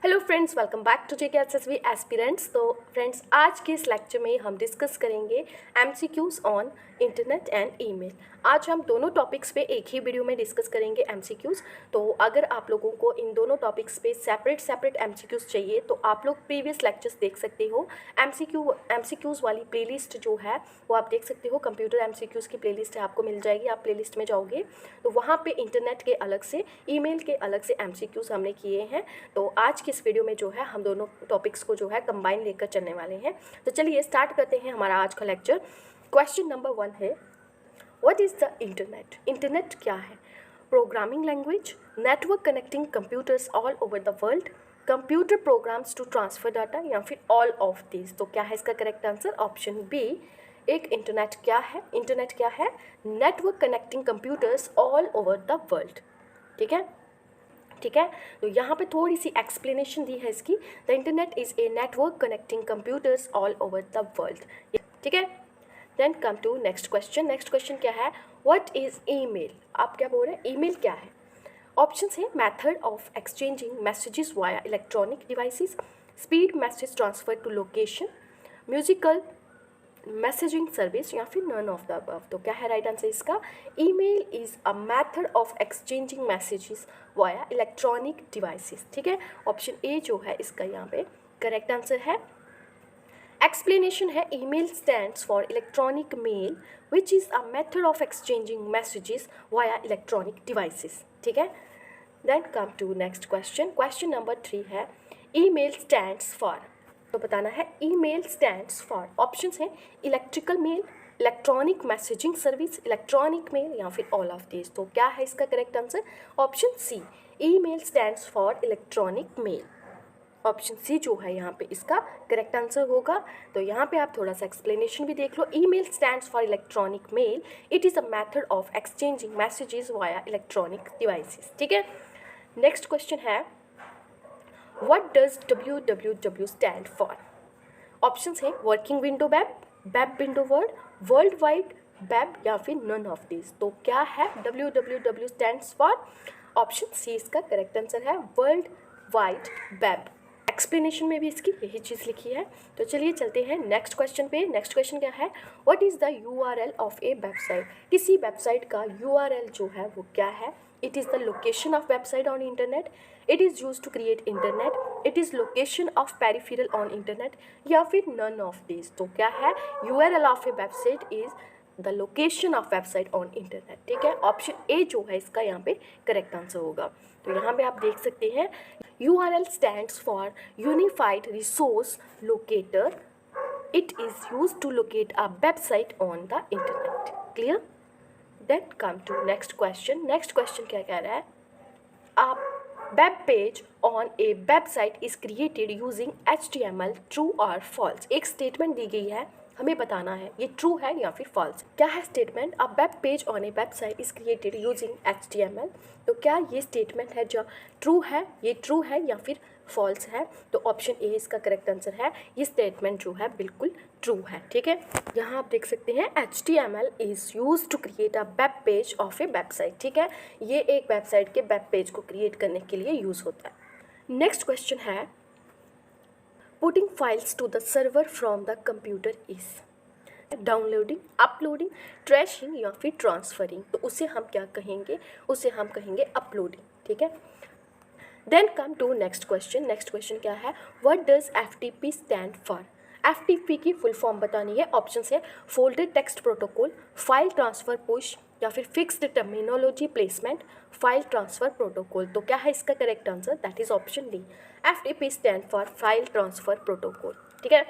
Hello friends, welcome back to JK SSB aspirants. तो friends, आज के इस लेक्चर में हम डिस्कस करेंगे MCQs on internet and email. आज हम दोनों टॉपिक्स पे एक ही वीडियो में डिस्कस करेंगे एमसीक्यूज़। तो अगर आप लोगों को इन दोनों टॉपिक्स पे सेपरेट एमसीक्यूज़ चाहिए तो आप लोग प्रीवियस लेक्चर्स देख सकते हो। एमसीक्यूज़ वाली प्लेलिस्ट जो है वो आप देख सकते हो। कंप्यूटर एमसीक्यूज़ की प्लेलिस्ट है, आपको मिल जाएगी। आप प्लेलिस्ट में जाओगे तो वहाँ पे इंटरनेट के अलग से, ईमेल के अलग से एमसीक्यूज़ हमने किए हैं। तो आज के इस वीडियो में जो है हम दोनों टॉपिक्स को जो है कंबाइन लेकर चलने वाले हैं। तो चलिए स्टार्ट करते हैं हमारा आज का लेक्चर। क्वेश्चन नंबर 1 है, what is the internet? Internet क्या है? Programming language, network connecting computers all over the world, computer programs to transfer data, या फिर ऑल ऑफ दिस। तो क्या है इसका करेक्ट आंसर? Option B. एक इंटरनेट क्या है? इंटरनेट क्या है? Network connecting computers all over the world. ठीक है, ठीक है। तो यहाँ पे थोड़ी सी एक्सप्लेनेशन दी है इसकी। The internet is a network connecting computers all over the world. ठीक है। Then come to next question. Next question क्या है? What is email? आप क्या बोल रहे हैं? ईमेल क्या है? ऑप्शन है method of exchanging messages via electronic devices, speed message transfer to location, musical messaging service, या फिर नन ऑफ द अबव। तो क्या है राइट आंसर इसका? Email is a method of exchanging messages via electronic devices. ठीक है, option A जो है इसका यहाँ पे करेक्ट आंसर है। एक्सप्लेनेशन है, email stands for electronic mail which is a method of exchanging messages via electronic devices. ठीक है। Then come to next question. Question number 3 है, ईमेल स्टैंड्स फॉर। तो बताना है ईमेल स्टैंड्स फॉर। ऑप्शंस हैं electrical mail, electronic messaging service, electronic mail, या फिर all of this. तो क्या है इसका correct answer? Option C, email stands for electronic mail. Option C जो है यहाँ पे इसका करेक्ट आंसर होगा। तो यहाँ पे आप थोड़ा सा एक्सप्लेनेशन भी देख लो। Email stands for electronic mail, it is a method of exchanging messages via electronic devices. ठीक है। नेक्स्ट क्वेश्चन है, What does www stand for? Options है working window web, web window world wide web, या फिर none of this. तो क्या है www stands for? Option C इसका करेक्ट आंसर है, वर्ल्ड वाइड वेब। एक्सप्लेनेशन में भी इसकी यही चीज़ लिखी है। तो चलिए चलते हैं नेक्स्ट क्वेश्चन पे। नेक्स्ट क्वेश्चन क्या है? What is the URL of a website? किसी वेबसाइट का URL जो है वो क्या है? It is the location of website on internet, it is use to create internet, it is location of peripheral on internet, या फिर नन ऑफ दिस। तो क्या है? URL of a website is the location of website on internet. ठीक है, option A जो है इसका यहाँ पे करेक्ट आंसर होगा। तो यहाँ पे आप देख सकते हैं URL stands for Unified Resource Locator. It is used to locate a website on the internet. Clear? Then come to next question. Next question क्या कह रहा है? A web page on a website is created using HTML. True or false? एक statement दी गई है, हमें बताना है ये ट्रू है या फिर फॉल्स। क्या है statement? A web page on A website is created using HTML। तो क्या ये स्टेटमेंट है जो ट्रू है, ये ट्रू है या फिर फॉल्स है? तो ऑप्शन ए इसका करेक्ट आंसर है, ये स्टेटमेंट जो है बिल्कुल ट्रू है। ठीक है, यहाँ आप देख सकते हैं HTML is use to create a web page of a website. ठीक है, ये एक वेबसाइट के वेब पेज को क्रिएट करने के लिए यूज़ होता है। नेक्स्ट क्वेश्चन है, putting files to the server from the computer is downloading, uploading, trashing, या फिर ट्रांसफरिंग। तो उसे हम क्या कहेंगे? उसे हम कहेंगे अपलोडिंग। ठीक है। Then come to next question. Next question क्या है? What does FTP stand for? FTP की फुल फॉर्म बतानी है। ऑप्शन है folded text protocol, file transfer push, या फिर fixed terminology placement, file transfer protocol. तो क्या है इसका correct answer? That is option D, FTP stand for file transfer protocol. ठीक है,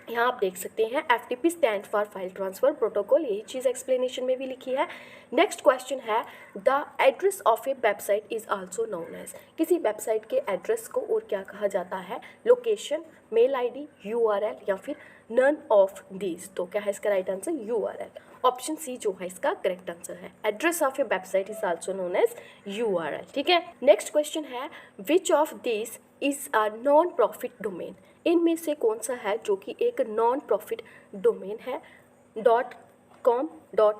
यहाँ आप देख सकते हैं FTP stand for file transfer protocol, यही चीज़ एक्सप्लेनेशन में भी लिखी है। नेक्स्ट क्वेश्चन है, the address of a website is also known as. किसी वेबसाइट के एड्रेस को और क्या कहा जाता है? लोकेशन, मेल ID, URL, या फिर नन ऑफ दीज। तो क्या है इसका right answer? URL। Option C जो है इसका करेक्ट आंसर है, address of a website is also known as URL। ठीक है। नेक्स्ट क्वेश्चन है, which of this is a non profit domain? इनमें से कौन सा है जो कि एक नॉन प्रॉफिट डोमेन है? डॉट कॉम,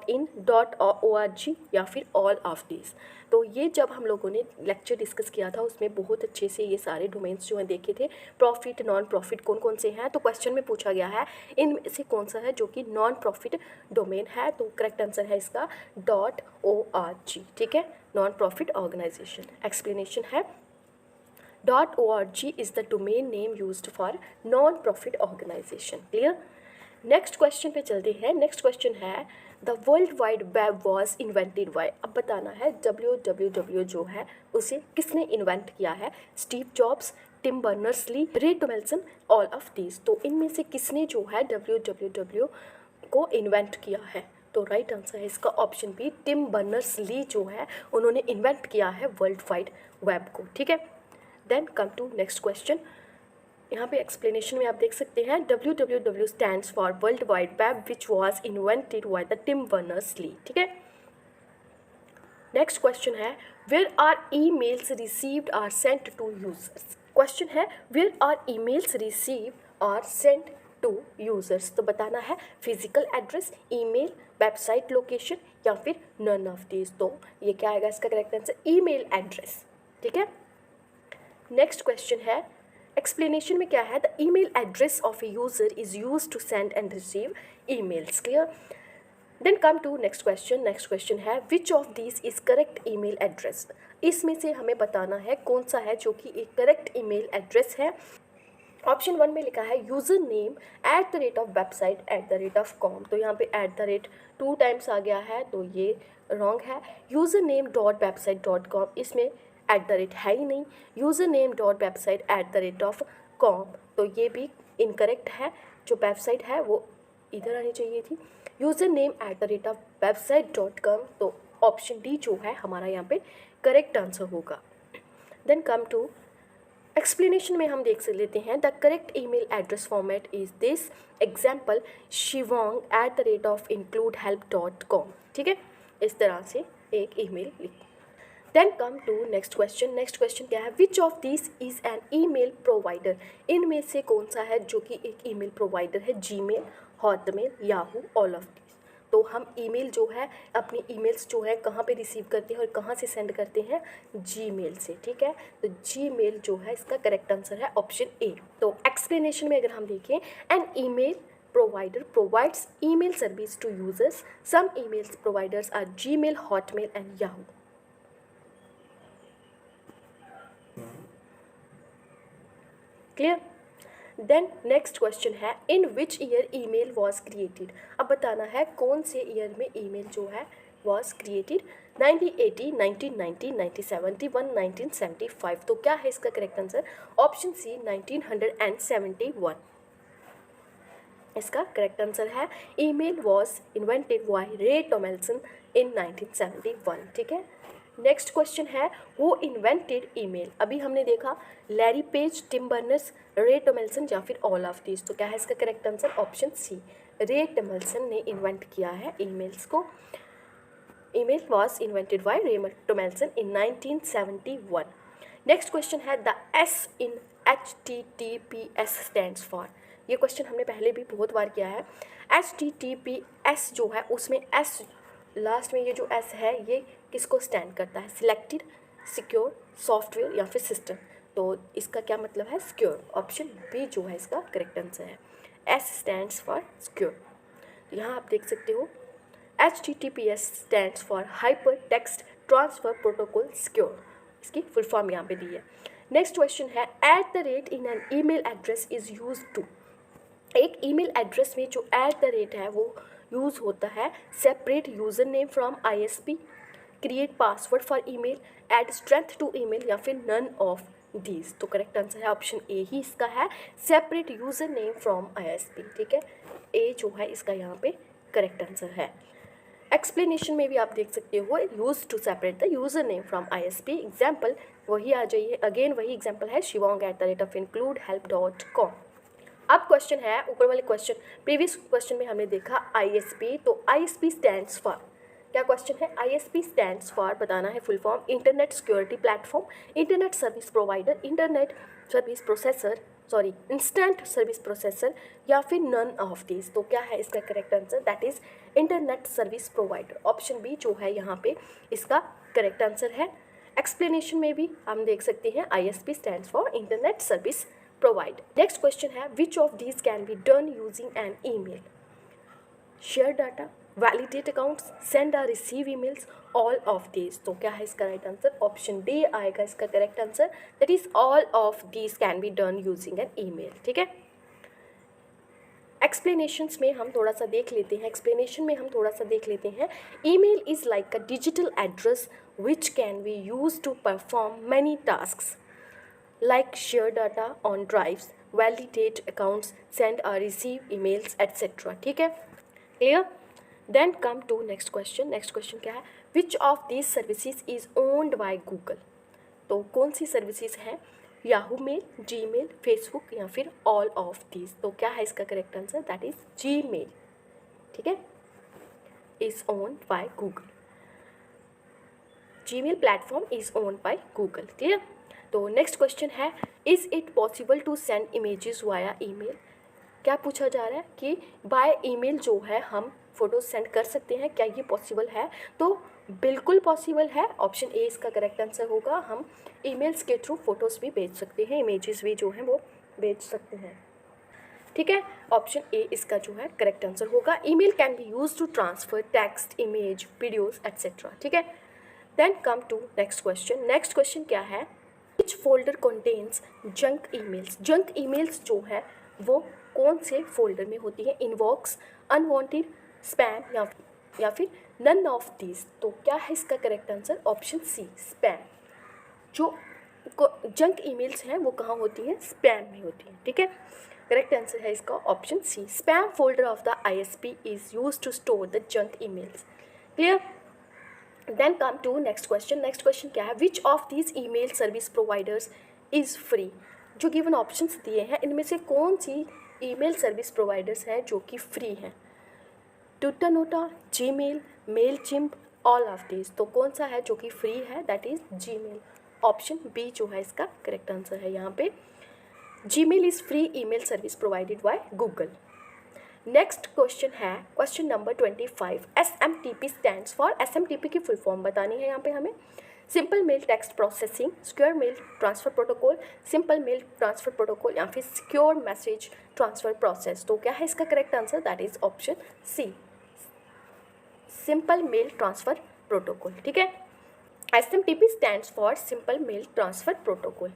.in, .org या फिर ऑल ऑफ दिस। तो ये जब हम लोगों ने लेक्चर डिस्कस किया था उसमें बहुत अच्छे से ये सारे डोमेन्स जो हैं देखे थे, प्रॉफिट नॉन प्रॉफिट कौन कौन से हैं। तो क्वेश्चन में पूछा गया है इनमें से कौन सा है जो कि नॉन प्रॉफिट डोमेन है। तो करेक्ट आंसर है इसका .org, ठीक है, नॉन प्रॉफिट ऑर्गेनाइजेशन। एक्सप्लेनेशन है .org is the domain name used for non-profit organization। Clear. Next question पे चलते हैं। नेक्स्ट क्वेश्चन है the world wide web was invented bye. अब बताना है www जो है उसे किसने इन्वेंट किया है। स्टीव जॉब्स, टिम बर्नर्स-ली, रे टॉमलिंसन, ऑल ऑफ दीज। तो इनमें से किसने जो है www को इन्वेंट किया है। तो राइट आंसर है इसका ऑप्शन बी, टिम बर्नर्स-ली जो है उन्होंने इन्वेंट किया है वर्ल्ड वाइड वेब को, ठीक है। Then come to next question. यहाँ पे एक्सप्लेनेशन में आप देख सकते हैं www stands for world wide web which was invented by the Tim Berners-Lee, ठीक है। नेक्स्ट क्वेश्चन है where are emails received are sent to users. Question है where are emails received are sent to users. तो बताना है physical address, email, website location या फिर none of these. तो ये क्या आएगा इसका करेक्ट आंसर, ईमेल एड्रेस, ठीक है। नेक्स्ट क्वेश्चन है एक्सप्लेनेशन में क्या है the email address of a user is use to send and receive emails. Clear. Then come to next question. Next question है which of this is correct email address. इसमें से हमें बताना है कौन सा है जो कि एक करेक्ट ईमेल एड्रेस है। ऑप्शन 1 में लिखा है यूज़र नेम @website@com। तो यहाँ पे @ 2 टाइम्स आ गया है तो ये रॉन्ग है। यूज़र नेम .website.com, इसमें @ है ही नहीं। यूज़र नेम .website@com, तो ये भी इनकरेक्ट है। जो वेबसाइट है वो इधर आनी चाहिए थी। यूज़र नेम @website.com, तो ऑप्शन डी जो है हमारा यहाँ पे करेक्ट आंसर होगा। देन कम टू एक्सप्लेनेशन में हम देख लेते हैं the correct email address format is this. Example shivong@includehelp.com, ठीक है। इस तरह से एक ईमेल लिखो। Then come to next question. Next question क्या है which of this is an email provider. इनमें से कौन सा है जो कि एक ईमेल प्रोवाइडर है। Gmail, Hotmail, Yahoo, all of this. तो हम ईमेल जो है अपनी ईमेल्स जो है कहाँ पे रिसीव करते हैं और कहाँ से सेंड करते हैं, जीमेल से, ठीक है। तो जीमेल जो है इसका करेक्ट आंसर है ऑप्शन ए। तो एक्सप्लेनेशन में अगर हम देखें an email provider provides email service to users. Some email providers are Gmail, Hotmail and Yahoo. Clear? Then next question है in which year email was created. अब बताना है कौन से ईयर में ईमेल जो है वॉज क्रिएटेड। 1980, 1990, 1971, 1975। तो क्या है इसका करेक्ट आंसर, ऑप्शन सी 1971 इसका करेक्ट आंसर है। ईमेल वॉज इन्वेंटेड बाय रे टॉमलिंसन इन 1971, ठीक है। नेक्स्ट क्वेश्चन है वो इन्वेंटेड ईमेल। अभी हमने देखा लैरी पेज, टिम बर्नर्स, रे टॉमलिंसन या फिर ऑल ऑफ दिस। तो क्या है इसका करेक्ट आंसर, ऑप्शन सी रे टॉमलिंसन ने इन्वेंट किया है ईमेल्स को। ईमेल वॉज इन्वेंटेड बाय रे टॉमलिंसन इन 1971। नेक्स्ट क्वेश्चन है the S in HTTPS stands for. ये क्वेश्चन हमने पहले भी बहुत बार किया है। HTTPS जो है उसमें एस लास्ट में, ये जो एस है ये किसको स्टैंड करता है, सिलेक्टेड, सिक्योर, सॉफ्टवेयर या फिर सिस्टम। तो इसका क्या मतलब है, सिक्योर। ऑप्शन बी जो है इसका करेक्ट आंसर है, एस स्टैंड्स फॉर सिक्योर। तो यहाँ आप देख सकते हो HTTPS stands for hyper text transfer protocol secure, इसकी फुल फॉर्म यहाँ पे दी है। नेक्स्ट क्वेश्चन है @ in an email address is use to. एक ईमेल एड्रेस में जो @ है वो यूज़ होता है separate user name from ISP, create password for email, add strength to email या फिर नन ऑफ दीज। तो करेक्ट आंसर है ऑप्शन ए ही इसका है, separate user name from ISP, ठीक है। ए जो है इसका यहाँ पे करेक्ट आंसर है। एक्सप्लेनेशन में भी आप देख सकते हो use to separate the user name from ISP। Example वही आ जाइए, अगेन वही एग्जाम्पल है shivong@includehelp.com। अब क्वेश्चन है ऊपर वाले क्वेश्चन, प्रीवियस क्वेश्चन में हमने देखा ISP। तो ISP स्टैंड्स फॉर, क्या क्वेश्चन है, ISP स्टैंड्स फॉर बताना है full form, internet security platform, internet service provider, internet service processor, sorry instant service processor या फिर नन ऑफ दिस। तो क्या है इसका correct answer, that is internet service provider. Option B जो है यहाँ पे इसका करेक्ट आंसर है। एक्सप्लेनेशन में भी हम देख सकते हैं ISP stands for internet service provider. Next question है which of these can be done using an email? Share data, validate accounts, send और receive emails, all of these. तो क्या है इसका राइट आंसर? ऑप्शन डी आएगा इसका correct answer, that is all of these can be done using an email. ठीक है, explanations में हम थोड़ा सा देख लेते हैं email is like a digital address which can be use to perform many tasks like share data on drives, validate accounts, send or receive emails, etc. ठीक है, clear? Then come to next question. next question क्या है? Which of these services is owned by Google? तो कौन सी services हैं? Yahoo mail, Gmail, Facebook या फिर ऑल ऑफ दीज। तो क्या है इसका correct answer? That is Gmail. ठीक है, is owned by Google. Gmail platform is owned by Google. Clear? तो नेक्स्ट क्वेश्चन है is it possible to send images via email? क्या पूछा जा रहा है कि बाय ईमेल जो है हम फ़ोटोज सेंड कर सकते हैं, क्या ये पॉसिबल है? तो बिल्कुल पॉसिबल है। ऑप्शन ए इसका करेक्ट आंसर होगा। हम ईमेल्स के थ्रू फ़ोटोज़ भी भेज सकते हैं, इमेजेस भी जो हैं वो भेज सकते हैं। ठीक है, ऑप्शन ए इसका जो है करेक्ट आंसर होगा। Email can be use to transfer text, image, videos etcetera. ठीक है, then come to next question. Next question क्या है? Which folder contains junk emails? Junk emails जो है वो कौन से फोल्डर में होती है? इनबॉक्स, अनवांटेड, स्पैम या फिर नन ऑफ दीज। तो क्या है इसका correct answer? Option C spam. जो जंक ईमेल्स हैं वो कहाँ होती हैं? स्पैम में होती हैं। ठीक है, करेक्ट आंसर है इसका option C. Spam folder of the ISP is use to store the junk emails. Clear? Then come to next question. Next question क्या है? Which of these email service providers is free? जो given options दिए हैं इनमें से कौन सी email service providers हैं जो कि फ्री हैं? Tutanota, Gmail, Mailchimp, all of these. तो कौन सा है जो कि फ्री है? That is Gmail. Option B जो है इसका करेक्ट आंसर है यहाँ पे। Gmail is free email service provided by Google. Next question है question number 25। SMTP stands for, SMTP की फुल फॉर्म बतानी है यहाँ पे हमें। Simple mail text processing, secure mail transfer protocol, simple mail transfer protocol या फिर सिक्योर मैसेज ट्रांसफ़र प्रोसेस। तो क्या है इसका correct answer? That is option C simple mail transfer protocol. ठीक है, SMTP stands for simple mail transfer protocol.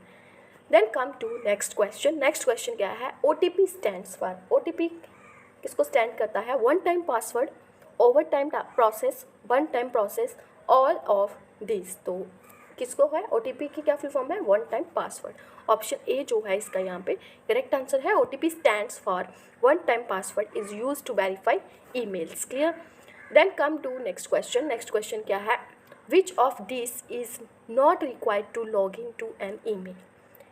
Then come to next question. Next question क्या है? OTP स्टैंड्स फॉर, OTP किसको stand करता है? One time password, over time process, one time process, all of this. तो किसको है? OTP की क्या फुल फॉर्म है? One time password. Option A जो है इसका यहाँ पे करेक्ट आंसर है। OTP stands for one time password is use to verify emails. Clear? Then come to next question. Next question क्या है? Which of this is not required to log in to an email?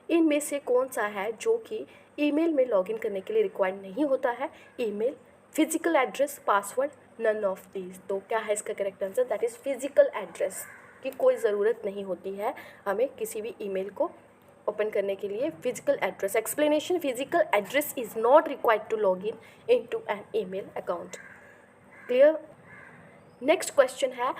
इनमें से कौन सा है जो कि email में लॉगिन करने के लिए रिक्वायर्ड नहीं होता है? Email, physical address, password, none of these. तो क्या है इसका correct answer? That is physical address की कोई ज़रूरत नहीं होती है हमें किसी भी ईमेल को ओपन करने के लिए। Physical address explanation, physical address is not required to log in to an email account. Clear? Next question है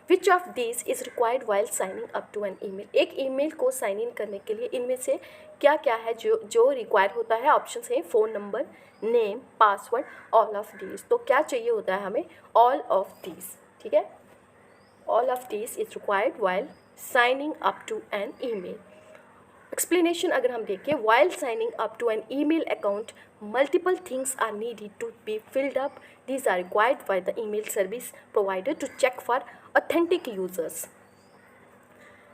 which of this is required while signing up to an email? एक email को sign in करने के लिए इनमें से क्या क्या है जो रिक्वायर होता है? ऑप्शन है phone number, name, password, all of these. तो क्या चाहिए होता है हमें? All of these. ठीक है, all of these is required while signing up to an email. Explanation अगर हम देखें, while signing up to an email account multiple things are needed to be filled up. These are required by the email service provider to check for authentic users.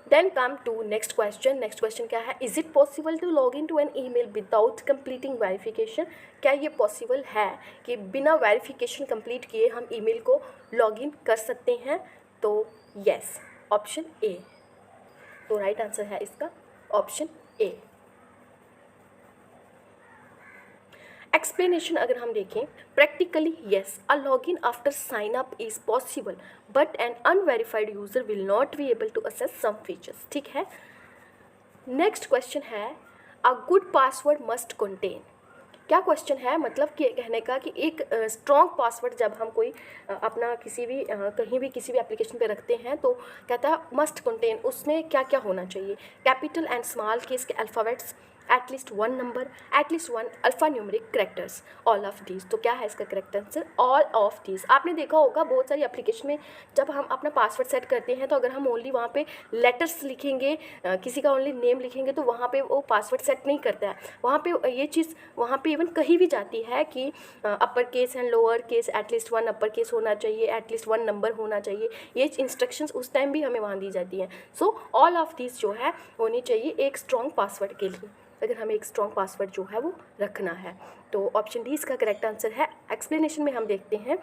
Then come to next question. Next question क्या है? Is it possible to log into an email without completing verification? क्या ये possible है कि बिना verification complete किए हम email को login कर सकते हैं? तो yes, option A। तो right answer है इसका option A। एक्सप्लेनेशन अगर हम देखें, practically yes, a login after sign up is possible but an unverified user will not be able to access some features. ठीक है, नेक्स्ट क्वेश्चन है a good password must contain. क्या question है, मतलब कि कहने का कि एक स्ट्रॉन्ग पासवर्ड जब हम कोई अपना किसी भी कहीं भी किसी भी एप्लीकेशन पे रखते हैं तो कहता है मस्ट कंटेन, उसमें क्या क्या होना चाहिए, कैपिटल एंड स्मॉल केस के alphabets, at least one number, at least one alpha numeric characters, all of these. तो क्या है इसका correct answer, all of these. आपने देखा होगा बहुत सारी एप्लीकेशन में जब हम अपना पासवर्ड सेट करते हैं तो अगर हम ओनली वहाँ पे लेटर्स लिखेंगे, किसी का ओनली नेम लिखेंगे तो वहाँ पे वो पासवर्ड सेट नहीं करता है। वहाँ पे ये चीज़ वहाँ पे इवन कहीं भी जाती है कि upper case and lower case, at least one upper case होना चाहिए, एटलीस्ट वन नंबर होना चाहिए, ये इंस्ट्रक्शंस उस टाइम भी हमें वहाँ दी जाती हैं। सो ऑल ऑफ दीज जो है होनी चाहिए एक स्ट्रॉन्ग पासवर्ड के लिए, अगर हमें एक स्ट्रॉन्ग पासवर्ड जो है वो रखना है। तो ऑप्शन डी इसका करेक्ट आंसर है। एक्सप्लेनेशन में हम देखते हैं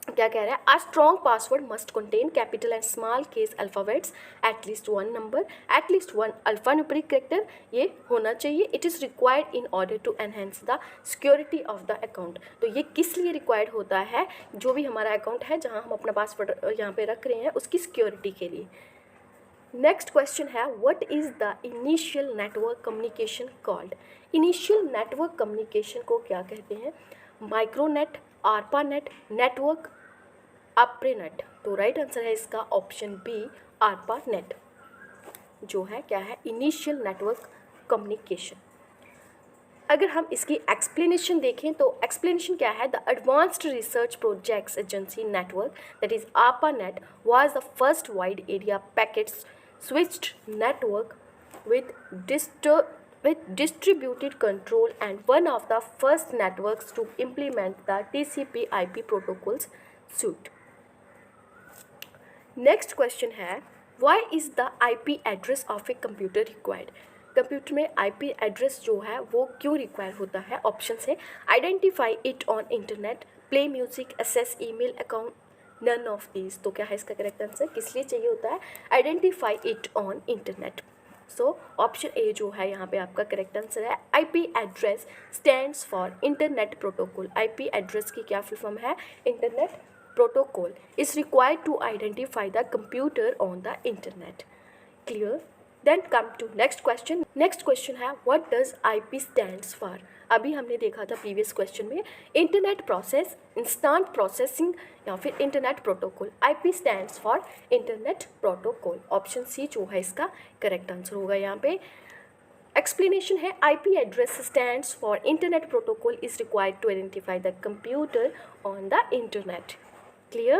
क्या कह रहा है, a strong password must contain capital and small case alphabets, at least one number, at least one alphanumeric character, ये होना चाहिए। It is required in order to enhance the security of the account. तो ये किस लिए रिक्वायर्ड होता है, जो भी हमारा अकाउंट है जहाँ हम अपना पासवर्ड यहाँ पे रख रहे हैं उसकी सिक्योरिटी के लिए। नेक्स्ट क्वेश्चन है, what is the initial network communication called. Initial network communication को क्या कहते हैं, माइक्रोनेट, आरपानेट, नेटवर्क, अप्रेनेट। तो राइट आंसर है इसका ऑप्शन बी, आरपानेट, जो है क्या है इनिशियल नेटवर्क कम्युनिकेशन। अगर हम इसकी एक्सप्लेनेशन देखें तो एक्सप्लेनेशन क्या है, the advanced research projects agency network that is ARPANET was the first wide area packet switched network with distributed control and one of the first networks to implement the TCP/IP protocols suite. Next question है, why is the IP address of a computer required. Computer में IP address जो है वो क्यों require होता है। Option है, identify it on internet, play music, access email account, none of these. तो क्या है इसका करेक्ट आंसर, किस लिए चाहिए होता है, identify it on internet. So option A जो है यहाँ पे आपका करेक्ट आंसर है। IP address stands for internet protocol. IP address की क्या फुल फॉर्म है, internet protocol is required to identify the computer on the internet. Clear? Then come to next question. Next question है, what does IP stands for? अभी हमने देखा था previous question में internet process, instant processing या फिर internet protocol. IP stands for internet protocol. Option C जो है इसका करेक्ट आंसर होगा यहाँ पे। एक्सप्लेनेशन है, IP address stands for internet protocol is required to identify the computer on the internet. Clear?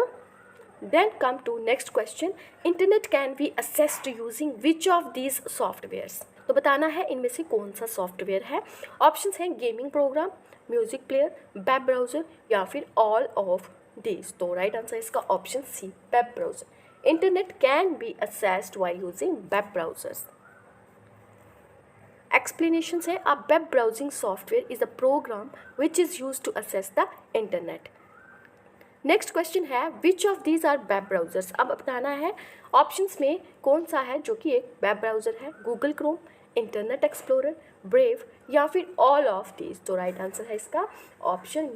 Then come to next question. Internet can be accessed using which of these softwares? तो बताना है इनमें से कौन सा software है। Options हैं, gaming program, music player, web browser या फिर ऑल ऑफ दिस। तो राइट आंसर इसका option C, web browser. Internet can be accessed while using web browsers. Explanation है, a web browsing software is a program which is used to access the internet. Next question है, which of these are web browsers. अब बताना है options में कौन सा है जो कि एक वेब ब्राउज़र है, Google Chrome, Internet explorer, Brave या फिर ऑल ऑफ दीज। तो राइट आंसर है इसका option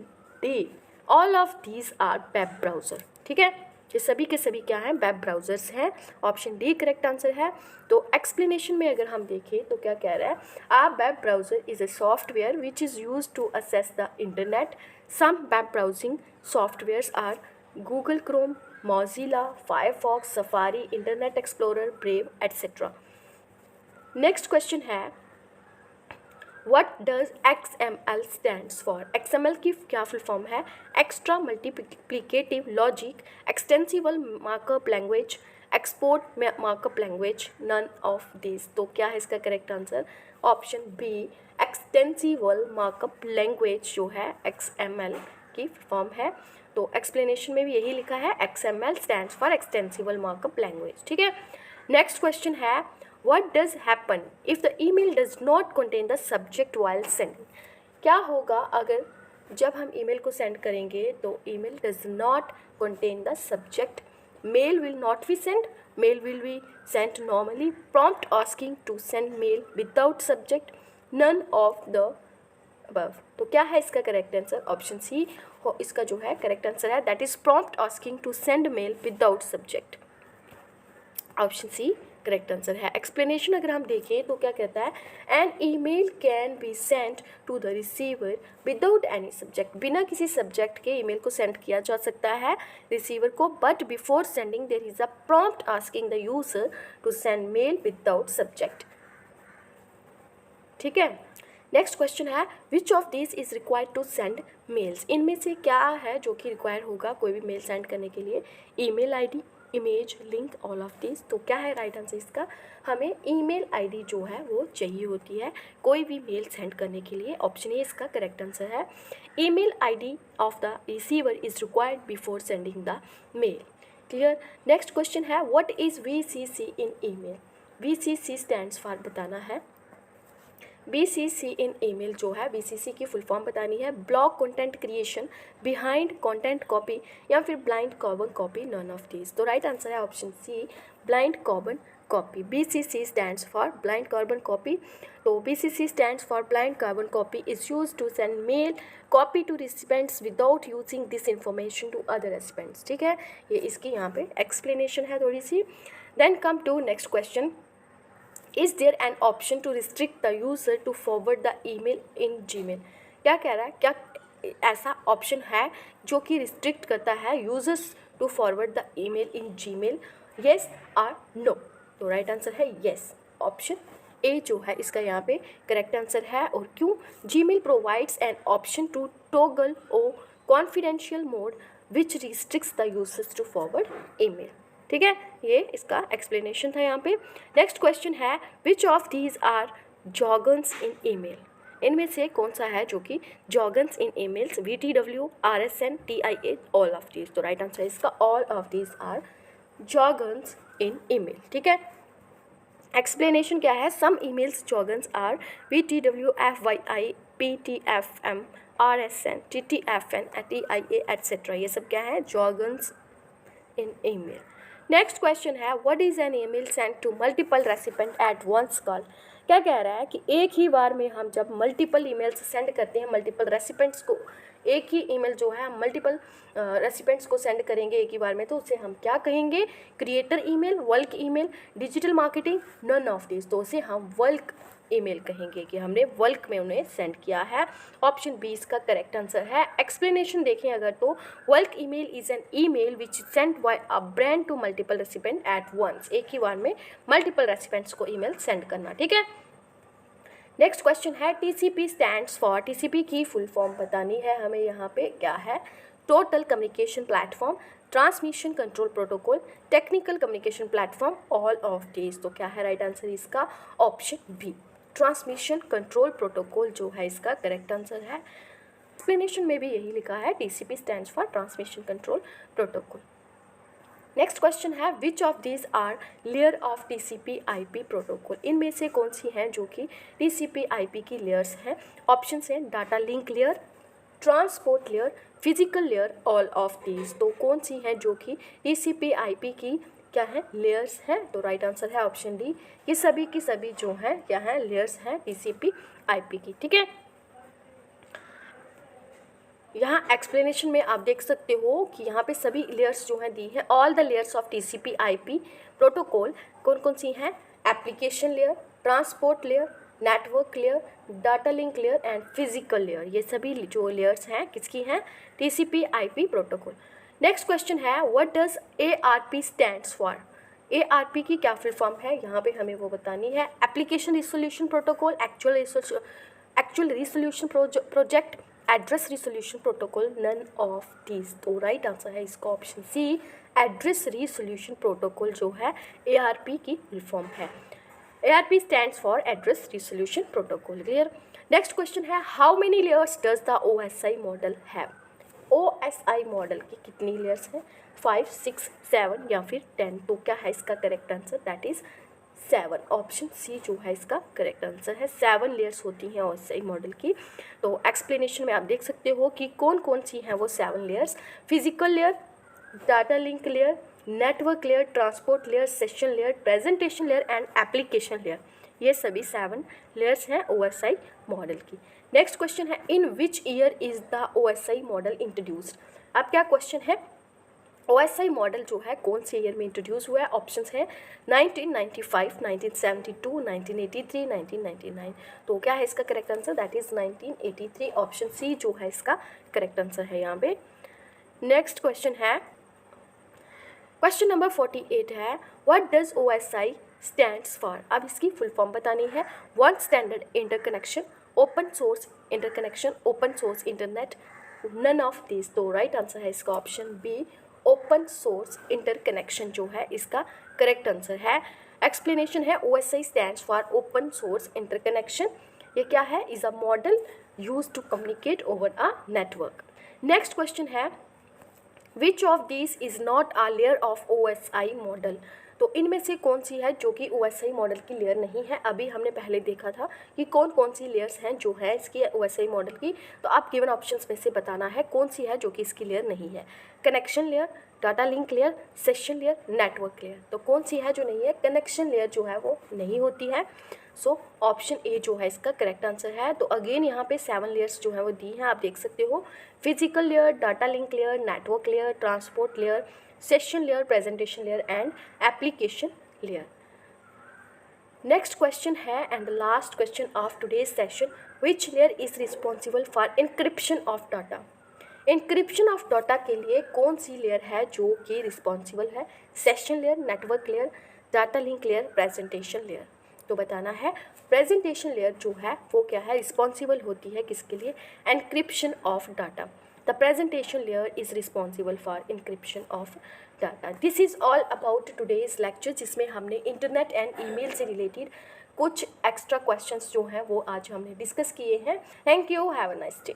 D, all of these are web browser. ठीक है, ये सभी के सभी क्या हैं, वेब ब्राउज़र्स हैं। ऑप्शन डी करेक्ट आंसर है। तो एक्सप्लेनेशन में अगर हम देखें तो क्या कह रहा है, a web browser is a software which is use to access the internet. Some web browsing softwares are Google Chrome, Mozilla, Firefox, Safari, internet explorer, brave etcetera. Next question है, what does XML stands for. XML की क्या full form है, extra multiplicative logic, extensible markup language, export markup language, none of this. तो क्या है इसका correct answer, option B, extensible markup language जो है XML की फॉर्म है। तो एक्सप्लेनेशन में भी यही लिखा है, XML stands for extensible markup language. ठीक है, नेक्स्ट क्वेश्चन है, what does happen if the email does not contain the subject while sending। क्या होगा अगर जब हम ईमेल को सेंड करेंगे तो email does not contain the subject, mail will not be sent, mail will be sent normally, prompt asking to send mail without subject, none of the above। तो क्या है इसका करेक्ट आंसर, ऑप्शन सी इसका जो है correct answer है, that is prompt asking to send mail without subject। Option C correct answer है। Explanation अगर हम देखें तो क्या कहता है, an email can be send to the receiver without any subject, बिना किसी सब्जेक्ट के ईमेल को सेंड किया जा सकता है रिसीवर को, but before sending there is a prompt asking the user to send mail without subject. ठीक है, नेक्स्ट क्वेश्चन है which of this is required to send mails, इनमें से क्या है जो कि रिक्वायर होगा कोई भी मेल सेंड करने के लिए, email ID, image, link, all of this. तो क्या है राइट आंसर इसका, हमें ईमेल आईडी जो है वो चाहिए होती है कोई भी मेल सेंड करने के लिए। ऑप्शन ए इसका करेक्ट आंसर है। Email ID of the receiver is required before sending the mail. Clear. Next question है what is VCC in email, VCC stands for बताना है। BCC इन ईमेल जो है BCC की फुल फॉर्म बतानी है, block content creation, behind content copy या फिर blind carbon copy, none of this. तो राइट आंसर है option C, blind carbon copy. BCC stands for blind carbon copy. तो BCC stands for blind carbon copy is use to send mail copy to recipients without using this information to other recipients. ठीक है, ये इसकी यहाँ पे explanation है थोड़ी सी। Then come to next question, is there an option to restrict the user to forward the email in Gmail. क्या कह रहा है, क्या ऐसा ऑप्शन है जो कि रिस्ट्रिक्ट करता है users to forward the email in Gmail, yes और नो। तो राइट आंसर है येस, ऑप्शन ए जो है इसका यहाँ पे करेक्ट आंसर है। और क्यों, Gmail provides an option to toggle on confidential mode which restricts the users to forward email. ठीक है, ये इसका एक्सप्लेनेशन था यहाँ पे। नेक्स्ट क्वेश्चन है which of these are jargons in email, इनमें से कौन सा है जो कि jargons in emails, VTW, RSN, TIA, all of these. तो राइट आंसर है इसका all of these are jargons in email. ठीक है, एक्सप्लेनेशन क्या है, some emails jargons are VTW, FYI, PTFM, RSN, TTFN, TIA etcetera, ये सब क्या है jargons in email. Next question है what is an email send to multiple recipient at once call. क्या कह रहा है कि एक ही बार में हम जब मल्टीपल ईमेल्स सेंड करते हैं मल्टीपल रेसिपेंट्स को, एक ही ईमेल जो है हम मल्टीपल रेसिपेंट्स को सेंड करेंगे एक ही बार में, तो उसे हम क्या कहेंगे, creator email, bulk email, digital marketing, none of this. तो उसे हम बल्क ईमेल कहेंगे कि हमने बल्क में उन्हें सेंड किया है। ऑप्शन बी इसका करेक्ट आंसर है। एक्सप्लेनेशन देखें अगर तो bulk email is an email which sent by a brand to multiple recipient at once, एक ही बार में मल्टीपल रेसिपेंट्स को ईमेल सेंड करना। ठीक है, नेक्स्ट क्वेश्चन है TCP स्टैंड्स फॉर, TCP की फुल फॉर्म बतानी है हमें यहाँ पे, क्या है, total communication platform, transmission control protocol, technical communication platform, all of this. तो क्या है राइट आंसर इसका, option B, transmission control protocol जो है इसका करेक्ट आंसर है। एक्सप्लेनेशन में भी यही लिखा है, TCP stands for transmission control protocol. Next question है which of these are layer of TCP IP protocol, इनमें से कौन सी हैं जो कि TCP IP की लेयर्स हैं। ऑप्शन है data link layer, transport layer, physical layer, all of these. तो कौन सी हैं जो कि TCP IP की क्या है लेयर्स हैं। तो राइट आंसर है ऑप्शन डी, ये सभी की सभी जो हैं क्या हैं लेयर्स हैं TCP IP की। ठीक है, यहाँ एक्सप्लेनेशन में आप देख सकते हो कि यहाँ पे सभी लेयर्स जो हैं दी हैं, all the layers of TCP IP protocol कौन कौन सी हैं, application layer, transport layer, network layer, data link layer and physical layer, ये सभी जो लेयर्स हैं किसकी हैं, TCP IP protocol. Next question है what does ARP stands for, ARP की क्या फुल फॉर्म है, यहाँ पे हमें वो बतानी है। Application resolution protocol, actual resolution project, address resolution protocol, none of these. तो राइट आंसर है इसका option C, address resolution protocol जो है ARP की फुल फॉर्म है। ARP stands for address resolution protocol. Clear. Next question है how many layers does the OSI model have, OSI model की कितनी लेयर्स हैं, 5, 6, 7 या फिर 10। तो क्या है इसका correct answer, that is 7, option C जो है इसका करेक्ट आंसर है। 7 लेयर्स होती हैं OSI मॉडल की। तो एक्सप्लेनेशन में आप देख सकते हो कि कौन कौन सी हैं वो 7 layers, physical layer, data link layer, network layer, transport layer, session layer, presentation layer and application layer, ये सभी 7 लेयर्स हैं OSI मॉडल की। नेक्स्ट क्वेश्चन है in which year is the OSI model introduced. अब क्या क्वेश्चन है, OSI model जो है कौन से ईयर में इंट्रोड्यूस हुआ है? ऑप्शंस हैं 1995, 1972, 1983, 1999। तो क्या है इसका correct answer? That is 1983। Option C जो है इसका करेक्ट आंसर है यहाँ पे। नेक्स्ट क्वेश्चन है, क्वेश्चन नंबर 48 है, what does OSI stands for? अब इसकी फुल फॉर्म बतानी है। One standard interconnection, open source interconnection, open source internet, none of this. तो राइट आंसर है इसका option B, open source interconnection जो है इसका करेक्ट आंसर है। एक्सप्लेनेशन है, OSI stands for open source interconnection. ये क्या है? Is a model use to communicate over a network. Next question है, which of this is not a layer of OSI model? तो इनमें से कौन सी है जो कि OSI मॉडल की लेयर नहीं है? अभी हमने पहले देखा था कि कौन कौन सी लेयर्स हैं जो है इसकी OSI मॉडल की। तो आप गिवन ऑप्शंस में से बताना है कौन सी है जो कि इसकी लेयर नहीं है। Connection layer, data link layer, session layer, network layer. तो कौन सी है जो नहीं है? कनेक्शन लेयर जो है वो नहीं होती है। सो ऑप्शन ए जो है इसका करेक्ट आंसर है। तो अगेन यहाँ पे 7 लेयर्स जो हैं वो दी हैं, आप देख सकते हो। Physical layer, data link layer, network layer, transport layer, session layer, presentation layer and application layer. Next question है and the last question of today's session, which layer is responsible for encryption of data? Encryption of data के लिए कौन सी layer है जो कि responsible है? Session layer, network layer, data link layer, presentation layer. तो बताना है प्रेजेंटेशन लेयर जो है वो क्या है, रिस्पॉन्सिबल होती है किसके लिए? Encryption of data. The presentation layer is responsible for encryption of data. This is all about today's lecture, जिसमें हमने इंटरनेट एंड ईमेल से रिलेटेड कुछ एक्स्ट्रा क्वेश्चंस जो हैं वो आज हमने डिस्कस किए हैं। Thank you, have a nice day.